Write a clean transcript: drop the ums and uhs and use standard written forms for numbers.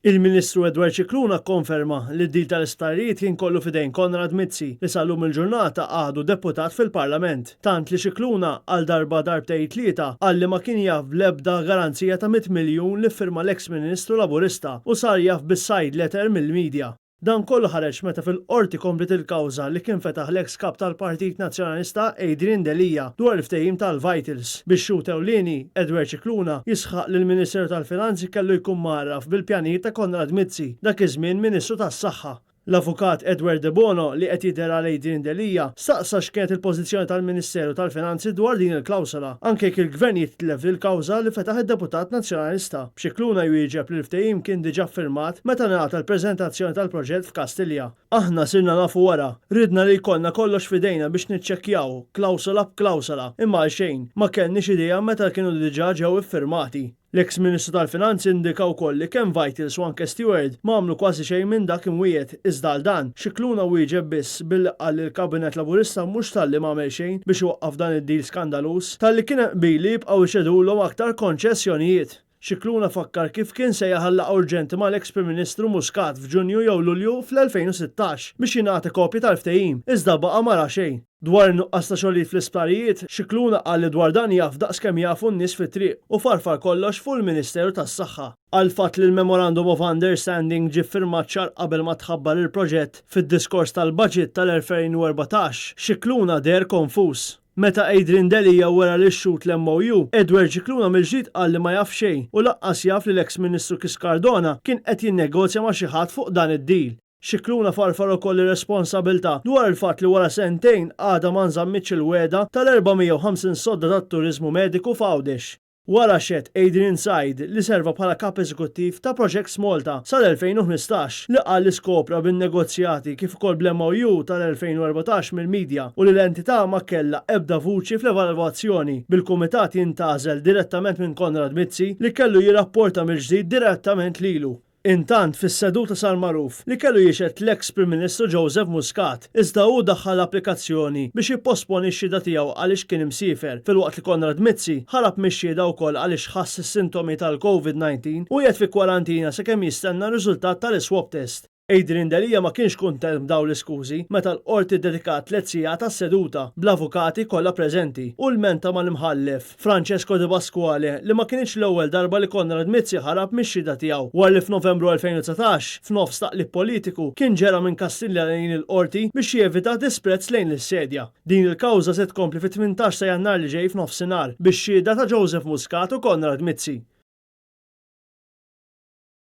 Il-Ministru Edward Cicluna konferma li d-dil tal-isptarijiet kien kollu fidejn Konrad Mizzi li sal-lum il-ġurnata għadu deputat fil-Parlament. Tant li Cicluna għal darba darbtej tlieta għalli ma kien jaf bl-ebda garanzija ta' 100 miljun li firma l-eks Ministru Laburista u sar jaf bis-side letter mill-medja. Dan kollu ħareġ meta fil-qorti komplet il-kawża li kien fetaħ l-eks kap tal-Partit Nazzjonalista Adrian Delija dwar il-ftehim tal-Vitals biex xut ewlieni Edward Cicluna jisħaq li l-Ministeru tal-Finanzi kellu jkun marraf bil-pjanijiet ta' Konrad Mizzi dak iż-żmien Ministru tas-Saħħa. L-avukat Edward De Bono li qed jidher għal Adrian Delija staqsa x'kienet il-pożizzjoni tal-Ministeru tal-Finanzi dwar din il-klawsola, anke jekk il-Gvern jitlef il-kawża li fetaħ id-Deputat Nazzjonalista. Cicluna jwieġeb li l-ftehim kien diġà firmat meta ngħata l-preżentazzjoni tal-proġett f'Kastilja. Aħna sirna nafu wara, ridna li jkollna kollox f'idejna biex niċċekkjaw klawsola b'klawsola, imma xejn ma kellniex idea meta kienu diġà ġew iffirmati. L-eks Ministru tal-Finanzi indika wkoll li kemm Vitals u anke Stewart m'għamlu kważi xejn minn dak imwiegħed iżda għal dan Cicluna wieġeb biss billi qal il-Kabinet Laburista mhux talli m'għamel xejn biex iwaqqaf dan id-deal skandalus talli kien qbil li jibqgħu jxedulhom aktar konċessjonijiet. Cicluna fakkar kif kien se jaħallaq urġenti mal-eks Prim Ministru Muscat f'Ġunju jew Lulju fl-2016 biex jingħati kopji tal-ftehim, iżda baqa' mara xejn. Dwar nuqqas ta' xogħlijiet fl-isptarijiet, Cicluna qal li dwar dan jaf daqskemm jafu n-nies fit-triq u farfar kollox fuq il-Ministeru tas-Saħħa. Għal fatt li l-Memorandum of Understanding ġie firmat xahar qabel ma tħabbar il-proġett fid-diskors tal-Baġit tal-2014, Cicluna der konfuż. Meta Adrian Delija wara li xxut l-MOU, Edward Cicluna mill-ġdid qal li ma jaf xejn u laqqas jaf li l-eks Ministru Kis Cardona kien qed jinnegozja ma' xi ħadd fuq dan id-deal. Cicluna farfar ukoll ir-responsabilità dwar il-fatt li wara sentejn għadha ma nżammitx il-weda tal-450 sodda tat-turiżmu mediku f'Għawdex. Wara xedt Adrian Said li serva bħala kap eżekuttiv ta' Project Malta sal-2015 li qal li skopra bin-negozjati kif ukoll bl-MOU tal-2014 mill-medja u li l-entità ma kellha ebda vuċi fl-evalwazzjoni bil-kumitat jintażel direttament minn Konrad Mizzi li kellu jirrapporta mill-ġdid direttament lilu. Intant fis-seduta sar magħruf li kellu jixed l-eks Prim Ministru Joseph Muscat iżda hu daħħal applikazzjoni biex jipposponi x-xhieda tiegħu għaliex kien imsiefer filwaqt li Konrad Mizzi ħarab mix-xhieda wkoll għaliex ħass is-sintomi tal-COVID-19 u qiegħed fi kwarantina sakemm jistenna r-riżultat tal-swab test. Adrian Delija ma kienx kuntent b'dawn l-iskużi meta l-qorti dedikat 3 sigħat tas-seduta bl-avukati kollha preżenti u l-menta mal-imħallef Francesco De Pasquale li ma kienx l-ewwel darba li Konrad Mizzi ħarab mix-xhieda tiegħu wara li f'Novembru 2019 f'nofs taqlib politiku kien ġera minn Kastilja lejn il-qorti biex jevita disprezz lejn l-sedja. Din il-kawża se tkompli fit-18 ta' Jannar li ġej f'nofsinhar bix-xhieda ta' Joseph Muscat u Konrad Mizzi.